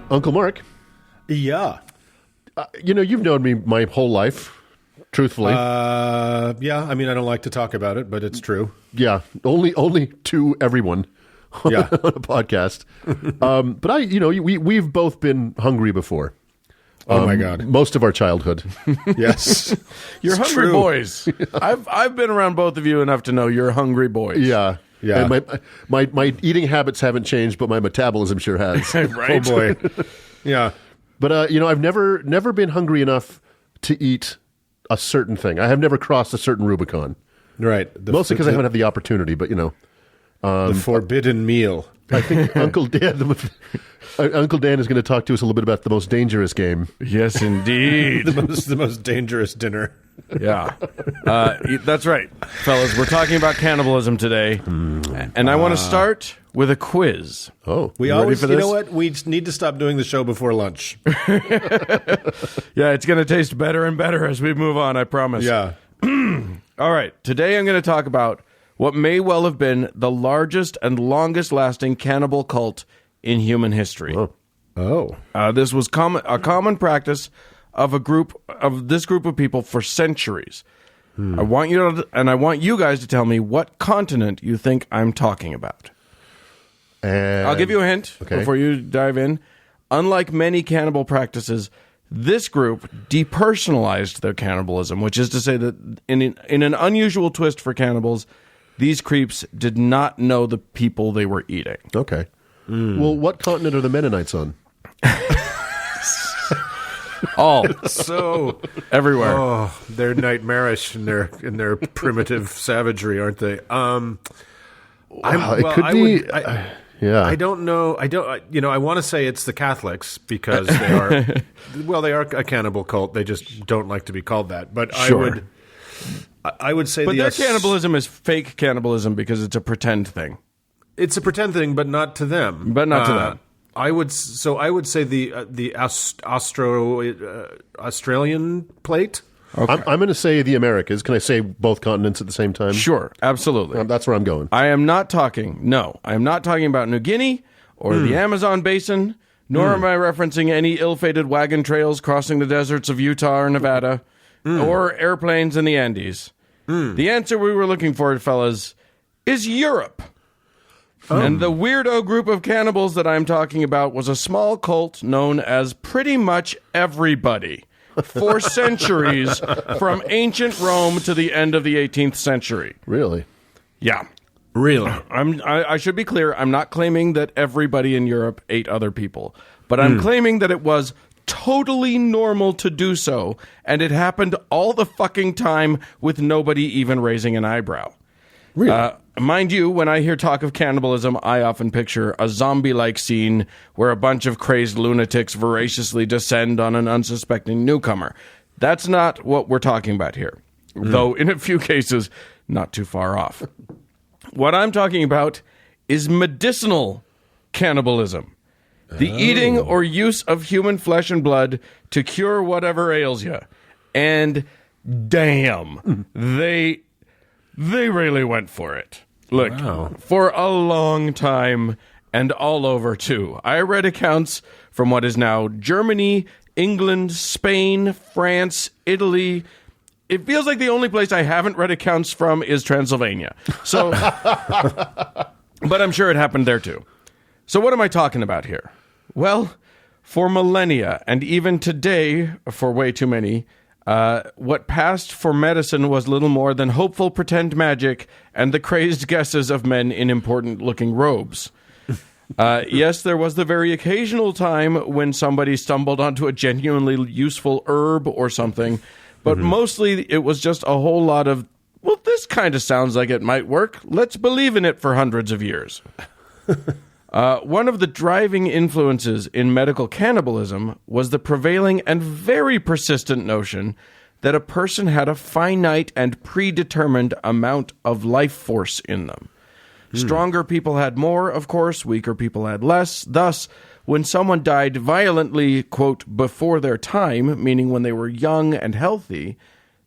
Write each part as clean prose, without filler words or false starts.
Uncle Mark. Yeah. You've known me my whole life, truthfully. Yeah, I mean, I don't like to talk about it, but it's true. Yeah, only to everyone on a podcast. But we've both been hungry before. Oh my God! Most of our childhood. Yes, you're it's hungry true. boys. I've been around both of you enough to know you're hungry boys. Yeah. Yeah. And my eating habits haven't changed, but my metabolism sure has. Right? Oh boy. Yeah. But I've never been hungry enough to eat a certain thing. I have never crossed a certain Rubicon. Right. Mostly because I haven't had the opportunity. But the forbidden meal. I think Uncle Dan is going to talk to us a little bit about the most dangerous game. Yes, indeed. the most dangerous dinner. Yeah, that's right, fellas. We're talking about cannibalism today, and I want to start with a quiz. Oh, We You ready always, for you this? know what? We need to stop doing the show before lunch. Yeah, it's going to taste better and better as we move on, I promise. Yeah. All right, today I'm going to talk about what may well have been the largest and longest-lasting cannibal cult in human history. Oh. Oh. This was a common practice of this group of people for centuries. I want you guys to tell me what continent you think I'm talking about. And I'll give you a hint Okay. before you dive in. Unlike many cannibal practices, this group depersonalized their cannibalism, which is to say that in an unusual twist for cannibals, these creeps did not know the people they were eating. Okay. Well, what continent are the Mennonites on? All. So Everywhere. Oh, they're nightmarish in their primitive savagery, aren't they? Yeah. I don't know. I want to say it's the Catholics because they are. Well, they are a cannibal cult. They just don't like to be called that. But Sure. I would say But their cannibalism is fake cannibalism because it's a pretend thing. It's a pretend thing, but not to them. But not to them. I would say the Australian plate. Okay. I'm going to say the Americas. Can I say both continents at the same time? Sure, absolutely. That's where I'm going. I am not talking about New Guinea or the Amazon basin, nor am I referencing any ill-fated wagon trails crossing the deserts of Utah or Nevada, or airplanes in the Andes. The answer we were looking for, fellas, is Europe. And the weirdo group of cannibals that I'm talking about was a small cult known as Pretty Much Everybody for centuries, from ancient Rome to the end of the 18th century. Really? Yeah. Really? I should be clear. I'm not claiming that everybody in Europe ate other people, but I'm claiming that it was totally normal to do so, and it happened all the fucking time with nobody even raising an eyebrow. Really? Mind you, when I hear talk of cannibalism, I often picture a zombie-like scene where a bunch of crazed lunatics voraciously descend on an unsuspecting newcomer. That's not what we're talking about here, though in a few cases, not too far off. What I'm talking about is medicinal cannibalism. The eating or use of human flesh and blood to cure whatever ails you. And damn, they really went for it. Look, for a long time and all over, too. I read accounts from what is now Germany, England, Spain, France, Italy. It feels like the only place I haven't read accounts from is Transylvania. So, but I'm sure it happened there, too. So what am I talking about here? Well, for millennia, and even today, for way too many, what passed for medicine was little more than hopeful pretend magic and the crazed guesses of men in important-looking robes. Yes, there was the very occasional time when somebody stumbled onto a genuinely useful herb or something, but mostly it was just a whole lot of, well, this kind of sounds like it might work. Let's believe in it for hundreds of years. One of the driving influences in medical cannibalism was the prevailing and very persistent notion that a person had a finite and predetermined amount of life force in them. Stronger people had more, of course, weaker people had less. Thus, when someone died violently, quote, before their time, meaning when they were young and healthy,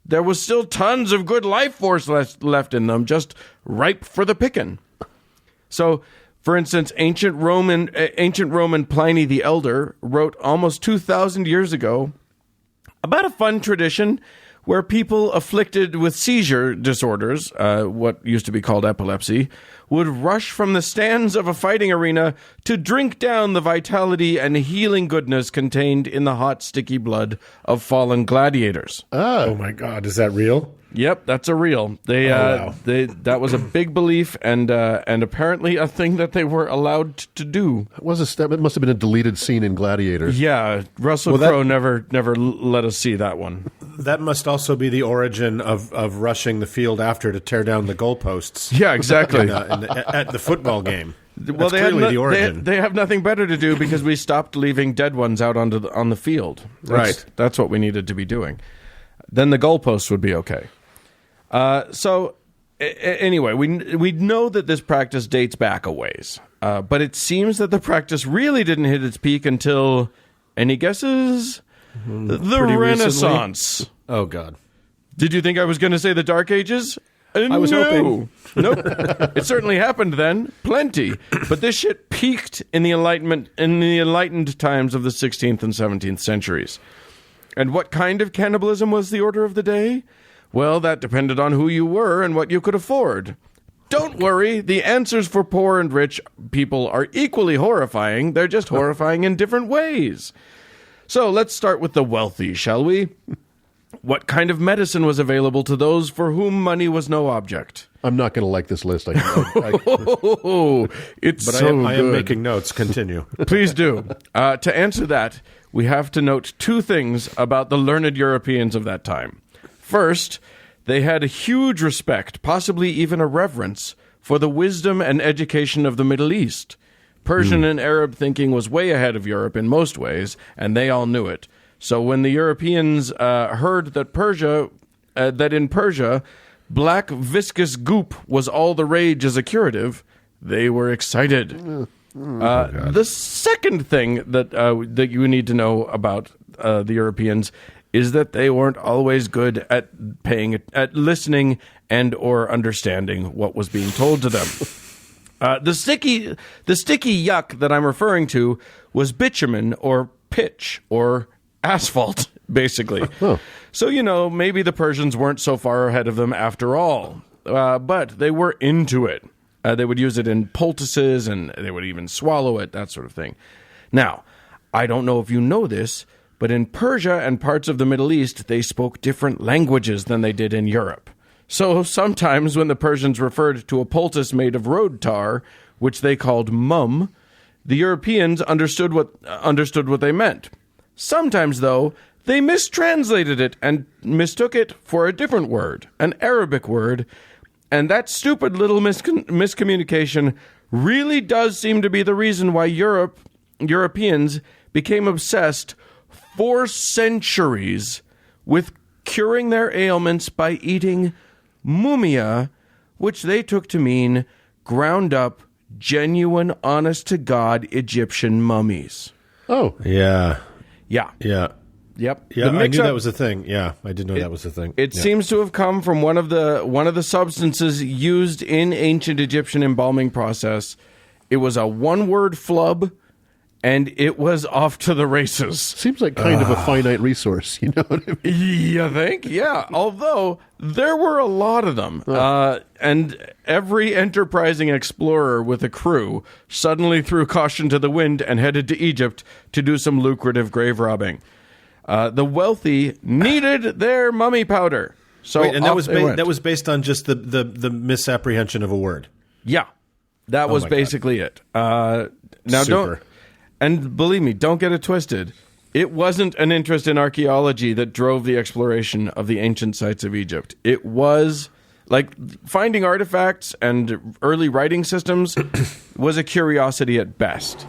there was still tons of good life force left in them, just ripe for the picking. So, For instance, ancient Roman Pliny the Elder wrote almost 2,000 years ago about a fun tradition where people afflicted with seizure disorders, what used to be called epilepsy, would rush from the stands of a fighting arena to drink down the vitality and healing goodness contained in the hot, sticky blood of fallen gladiators. Oh my God, is that real? Yep, that's a real. That was a big belief and apparently a thing that they were allowed to do. It must have been a deleted scene in Gladiator. Yeah, Russell Crowe never let us see that one. That must also be the origin of rushing the field after to tear down the goalposts. Yeah, exactly. At the football game. Well, That's clearly the origin. They have nothing better to do because we stopped leaving dead ones out on the field. That's what we needed to be doing. Then the goalposts would be okay. Anyway, we know that this practice dates back a ways, but it seems that the practice really didn't hit its peak until, any guesses? The Renaissance. Recently? Oh, God. Did you think I was going to say the Dark Ages? I was hoping. Nope. It certainly happened then, plenty. But this shit peaked in the enlightened times of the 16th and 17th centuries. And what kind of cannibalism was the order of the day? Well, that depended on who you were and what you could afford. Don't worry, the answers for poor and rich people are equally horrifying. They're just horrifying in different ways. So let's start with the wealthy, shall we? What kind of medicine was available to those for whom money was no object? I'm not going to like this list. It's but so good. I am making notes. Continue. Please do. To answer that, we have to note two things about the learned Europeans of that time. First, they had a huge respect, possibly even a reverence, for the wisdom and education of the Middle East. Persian and Arab thinking was way ahead of Europe in most ways, and they all knew it. So when the Europeans heard that in Persia, black viscous goop was all the rage as a curative, they were excited. The second thing that you need to know about the Europeans is that they weren't always good at listening and or understanding what was being told to them. The sticky yuck that I'm referring to was bitumen or pitch or asphalt, basically. So, maybe the Persians weren't so far ahead of them after all, but they were into it. They would use it in poultices, and they would even swallow it, that sort of thing. Now, I don't know if you know this, but in Persia and parts of the Middle East, they spoke different languages than they did in Europe. So sometimes when the Persians referred to a poultice made of road tar, which they called mum, the Europeans understood what they meant. Sometimes, though, they mistranslated it and mistook it for a different word, an Arabic word, and that stupid little miscommunication really does seem to be the reason why Europeans became obsessed for centuries with curing their ailments by eating mumia, which they took to mean ground up, genuine, honest-to-God Egyptian mummies. Oh. Yeah. Yeah. Yeah. Yep. Yeah, I knew that was a thing. Yeah, I did know that was a thing. It seems to have come from one of the substances used in ancient Egyptian embalming process. It was a one-word flub, and it was off to the races. Seems like kind of a finite resource, you know what I mean? You think? Yeah. Although there were a lot of them. And every enterprising explorer with a crew suddenly threw caution to the wind and headed to Egypt to do some lucrative grave robbing. The wealthy needed their mummy powder. So wait, and that was based on just the misapprehension of a word. Yeah. That was basically it. Now Super. And believe me, don't get it twisted. It wasn't an interest in archaeology that drove the exploration of the ancient sites of Egypt. It was, like, finding artifacts and early writing systems was a curiosity at best.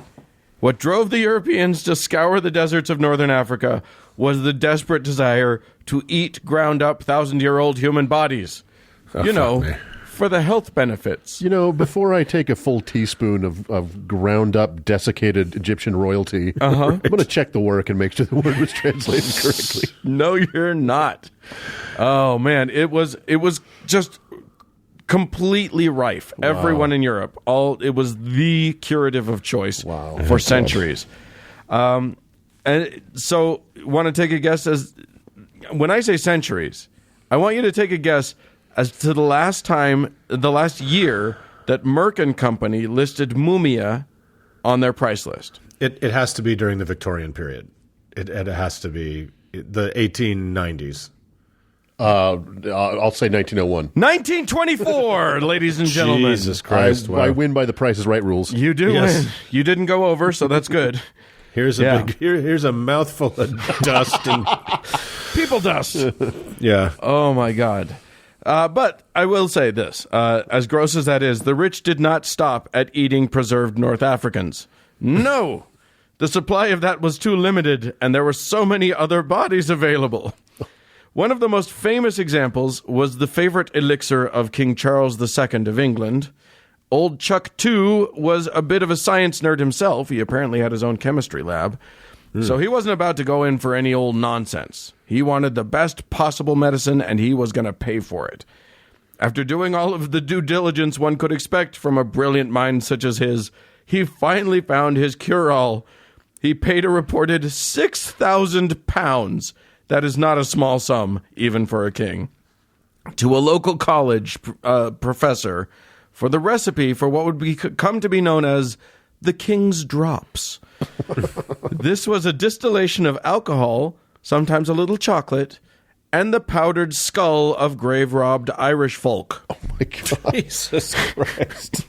What drove the Europeans to scour the deserts of northern Africa was the desperate desire to eat ground-up 1,000-year-old human bodies. For the health benefits. Before I take a full teaspoon of ground-up, desiccated Egyptian royalty, I'm going to check the work and make sure the word was translated correctly. No, you're not. Oh, man. It was just completely rife. Wow. Everyone in Europe, it was the curative of choice for centuries. And so, want to take a guess when I say centuries, I want you to take a guess as to the last year that Merck & Company listed Mumia on their price list. It has to be during the Victorian period. It has to be the 1890s. I'll say 1901. 1924, ladies and gentlemen. Jesus Christ. I win by the Price is Right rules. You do win. You didn't go over, so that's good. Here's a mouthful of dust and people dust. Yeah. Oh my God. But I will say this, as gross as that is, the rich did not stop at eating preserved North Africans. No. The supply of that was too limited, and there were so many other bodies available. One of the most famous examples was the favorite elixir of King Charles II of England. Old Chuck II was a bit of a science nerd himself. He apparently had his own chemistry lab. So he wasn't about to go in for any old nonsense. He wanted the best possible medicine, and he was going to pay for it. After doing all of the due diligence one could expect from a brilliant mind such as his, he finally found his cure-all. He paid a reported £6,000. That is not a small sum, even for a king. To a local college professor for the recipe for what would come to be known as the King's Drops. This was a distillation of alcohol, sometimes a little chocolate, and the powdered skull of grave-robbed Irish folk. Oh, my God. Jesus Christ.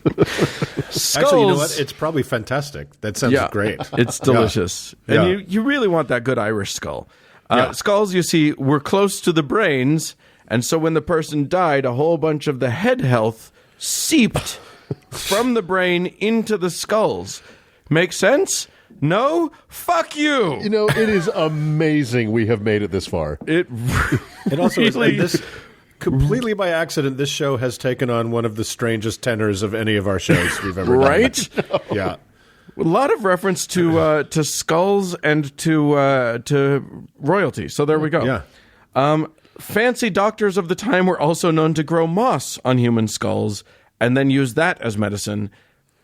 Skulls. Actually, you know what? It's probably fantastic. That sounds great. It's delicious. Yeah. And you really want that good Irish skull. Skulls, you see, were close to the brains, and so when the person died, a whole bunch of the head health seeped from the brain into the skulls. Make sense? No? Fuck you! You know, it is amazing we have made it this far. It also really is, completely by accident, this show has taken on one of the strangest tenors of any of our shows we've ever done. Right? Yeah. A lot of reference to skulls and to royalty. So there we go. Yeah. Fancy doctors of the time were also known to grow moss on human skulls and then use that as medicine.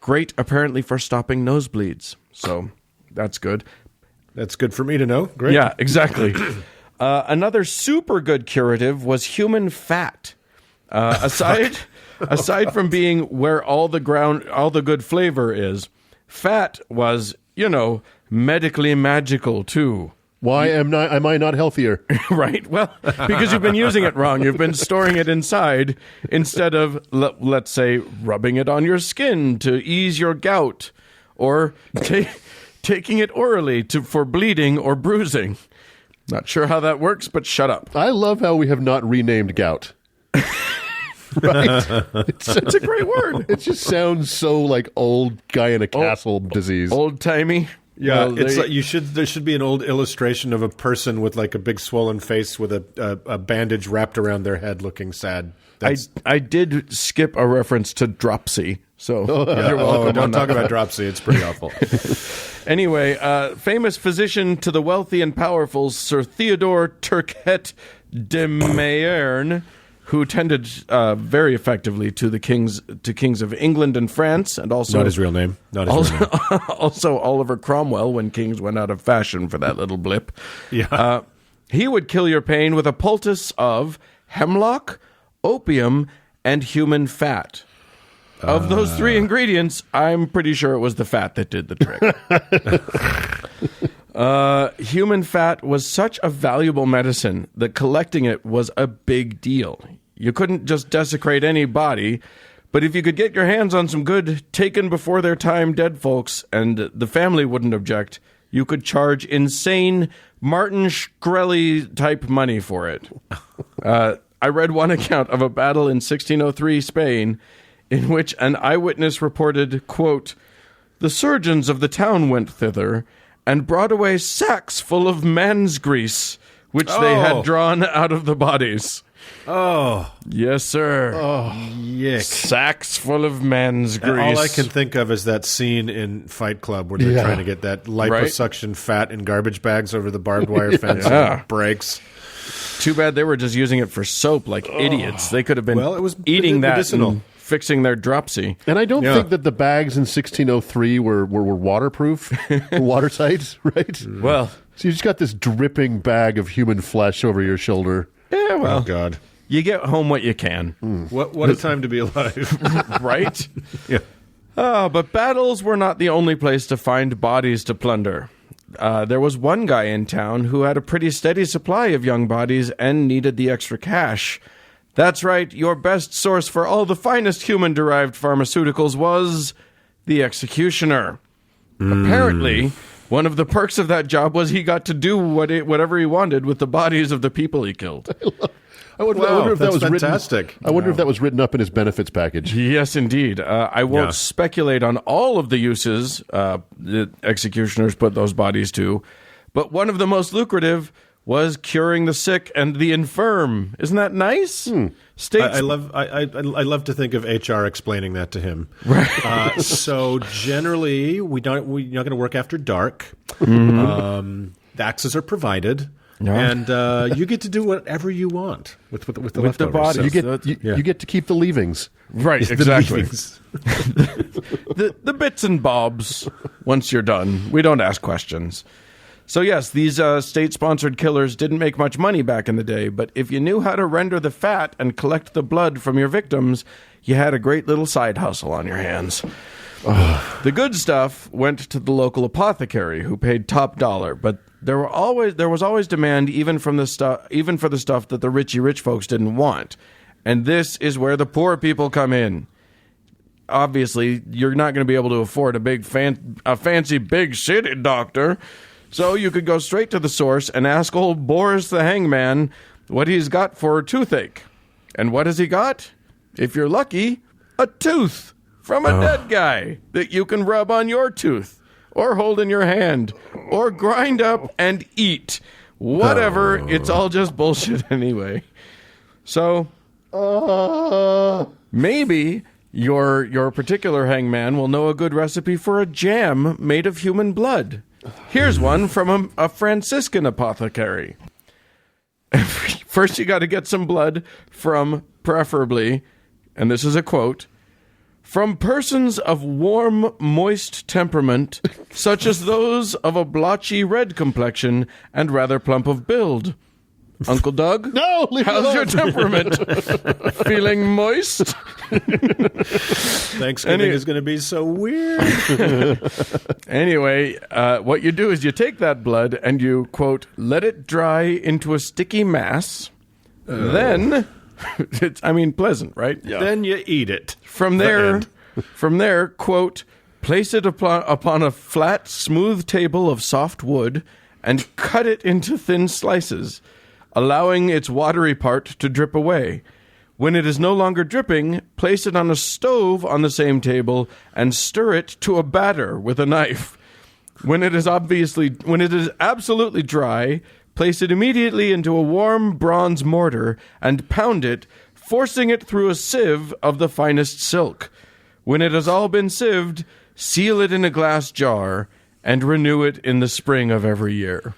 Great, apparently, for stopping nosebleeds. So that's good. That's good for me to know. Great. Yeah, exactly. Another super good curative was human fat. Aside from being where all the good flavor is, fat was, medically magical too. Why am I not healthier? Right. Well, because you've been using it wrong. You've been storing it inside instead of, let's say, rubbing it on your skin to ease your gout, or taking it orally for bleeding or bruising. Not sure how that works, but shut up. I love how we have not renamed gout. Right? It's a great word. It just sounds so like old guy in a castle disease. Old-timey. Yeah, Well, it's like there should be an old illustration of a person with like a big swollen face with a bandage wrapped around their head, looking sad. I did skip a reference to dropsy, so you're welcome. Don't talk about dropsy; it's pretty awful. Anyway, famous physician to the wealthy and powerful, Sir Theodore Turquet de Mayerne, who tended very effectively to kings of England and France, and also Not his real name. Also Oliver Cromwell when kings went out of fashion for that little blip. Yeah. He would kill your pain with a poultice of hemlock, opium, and human fat. Of those three ingredients, I'm pretty sure it was the fat that did the trick. Human fat was such a valuable medicine that collecting it was a big deal. You couldn't just desecrate any body, but if you could get your hands on some good, taken before their time dead folks, and the family wouldn't object, you could charge insane Martin Shkreli-type money for it. I read one account of a battle in 1603 Spain in which an eyewitness reported, quote, "The surgeons of the town went thither and brought away sacks full of man's grease, which they had drawn out of the bodies." Oh. Yes, sir. Oh, yick. Sacks full of man's grease. All I can think of is that scene in Fight Club where they're trying to get that liposuction fat in garbage bags over the barbed wire fence and it breaks. Too bad they were just using it for soap like idiots. They could have been Well, it was eating that medicinal. and fixing their dropsy. And I don't think that the bags in 1603 were waterproof, watertight, right? Well, So you just got this dripping bag of human flesh over your shoulder. yeah, well, Oh, God. you get home what you can, What a time to be alive. right? Yeah. But battles were not the only place to find bodies to plunder. There was one guy in town who had a pretty steady supply of young bodies and needed the extra cash. That's right, your best source for all the finest human-derived pharmaceuticals was the executioner. Apparently, one of the perks of that job was he got to do whatever he wanted with the bodies of the people he killed. I wonder if that that's was fantastic. written. I wonder if that was written up in his benefits package. Yes, indeed. I won't Yeah. speculate on all of the uses the executioners put those bodies to, but one of the most lucrative was curing the sick and the infirm. Isn't that nice? States. I love to think of HR explaining that to him. Right. So generally, we're not going to work after dark. The axes are provided, and you get to do whatever you want with the leftovers. bodies. So- You get to keep the leavings. Right, the exactly. leavings. the bits and bobs once you're done. We don't ask questions. So yes, these state-sponsored killers didn't make much money back in the day, but if you knew how to render the fat and collect the blood from your victims, you had a great little side hustle on your hands. The good stuff went to the local apothecary, who paid top dollar, but there was always demand even for the stuff that the rich folks didn't want. And this is where the poor people come in. Obviously, you're not going to be able to afford a fancy big city doctor. So you could go straight to the source and ask old Boris the hangman what he's got for a toothache. And what has he got? If you're lucky, a tooth from a dead guy that you can rub on your tooth or hold in your hand or grind up and eat. Whatever, it's all just bullshit anyway. So, maybe your particular hangman will know a good recipe for a jam made of human blood. Here's one from a Franciscan apothecary. First, you got to get some blood from, preferably, and this is a quote, from persons of warm, moist temperament, such as those of a blotchy red complexion and rather plump of build. Uncle Doug? No, leave it How's alone. your temperament? Feeling moist? Thanksgiving is going to be so weird. Anyway, what you do is you take that blood and you, quote, let it dry into a sticky mass. Then, pleasant, right? Yeah. Then you eat it. From there, quote, place it upon a flat, smooth table of soft wood and cut it into thin slices, allowing its watery part to drip away. When it is no longer dripping, place it on a stove on the same table and stir it to a batter with a knife. When it is absolutely dry, place it immediately into a warm bronze mortar and pound it, forcing it through a sieve of the finest silk. When it has all been sieved, seal it in a glass jar and renew it in the spring of every year.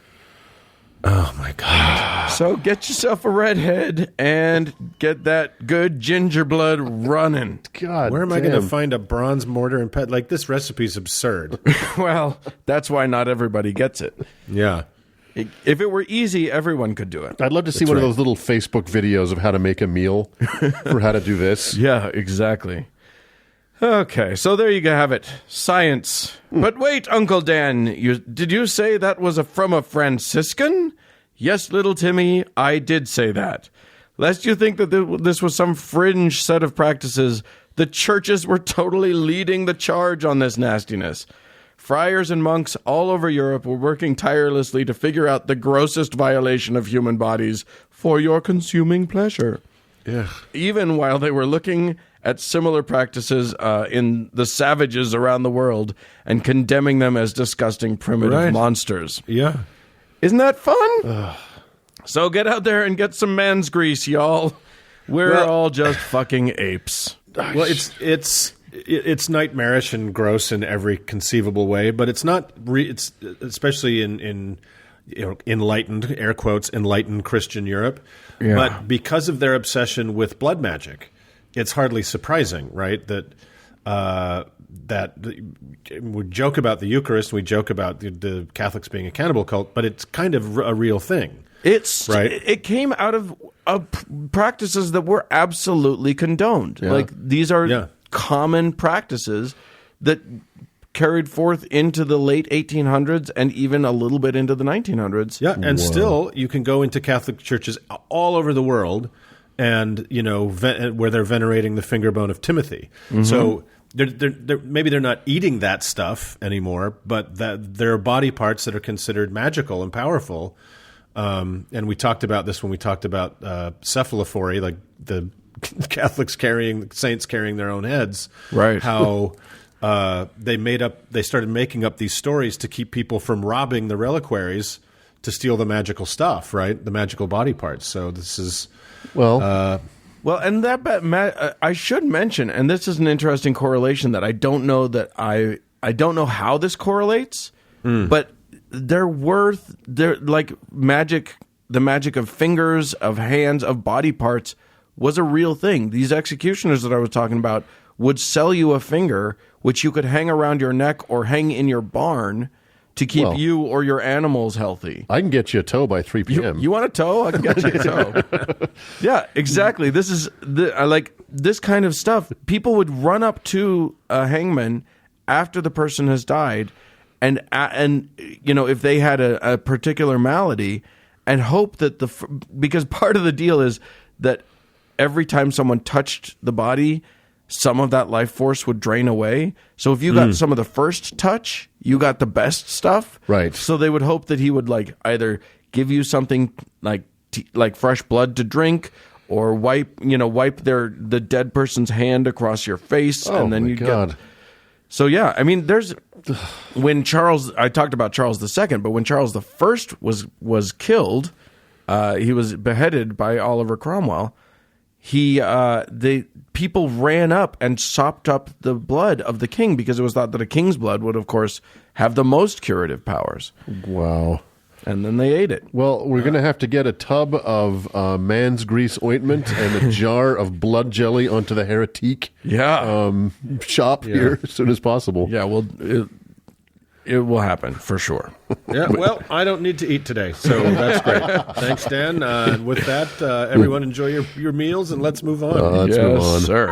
Oh, my God. So get yourself a redhead and get that good ginger blood running. God, Where am I going to find a bronze mortar and pet? Like, this recipe's absurd. Well, that's why not everybody gets it. Yeah. If it were easy, everyone could do it. I'd love to see one of those little Facebook videos of how to make a meal for how to do this. Yeah, exactly. Okay, so there you have it. Science. But wait, Uncle Dan, did you say that was from a Franciscan? Yes, little Timmy, I did say that. Lest you think that this was some fringe set of practices, the churches were totally leading the charge on this nastiness. Friars and monks all over Europe were working tirelessly to figure out the grossest violation of human bodies for your consuming pleasure. Yeah. Even while they were looking at similar practices in the savages around the world and condemning them as disgusting primitive monsters. Yeah. Isn't that fun? So get out there and get some man's grease, y'all. We're all just fucking apes. Well, it's nightmarish and gross in every conceivable way, but it's not. It's especially in enlightened, air quotes, enlightened Christian Europe. Yeah. But because of their obsession with blood magic, it's hardly surprising, right, that we joke about the Eucharist, we joke about the Catholics being a cannibal cult, but it's kind of a real thing. It came out of practices that were absolutely condoned. Yeah. Like these are common practices that carried forth into the late 1800s and even a little bit into the 1900s. Yeah, and still you can go into Catholic churches all over the world, and where they're venerating the finger bone of Timothy. Mm-hmm. So maybe they're not eating that stuff anymore, but that there are body parts that are considered magical and powerful. And we talked about this when we talked about cephalophory, like the Catholics saints carrying their own heads. Right. How they started making up these stories to keep people from robbing the reliquaries to steal the magical stuff, right? The magical body parts. So this is and I should mention, and this is an interesting correlation that I don't know how this correlates, but the magic of fingers, of hands, of body parts was a real thing. These executioners that I was talking about would sell you a finger, which you could hang around your neck or hang in your barn to keep you or your animals healthy. I can get you a toe by 3 p.m. You want a toe? I can get you a toe. Yeah, exactly. This is this kind of stuff. People would run up to a hangman after the person has died, and if they had a particular malady, and hope that because part of the deal is that every time someone touched the body, some of that life force would drain away. So if you got some of the first touch, you got the best stuff. Right. So they would hope that he would either give you something like fresh blood to drink, or wipe the dead person's hand across your face, and then you get. So yeah, I mean, when I talked about Charles II, but when Charles I was killed, he was beheaded by Oliver Cromwell. People ran up and sopped up the blood of the king because it was thought that a king's blood would, of course, have the most curative powers. Wow. And then they ate it. Well, we're going to have to get a tub of man's grease ointment and a jar of blood jelly onto the Heretique shop here as soon as possible. Yeah, well, it will happen for sure. Yeah, well, I don't need to eat today, so that's great. Thanks, Dan. With that, everyone enjoy your meals, and let's move on. Let's move on. Sir.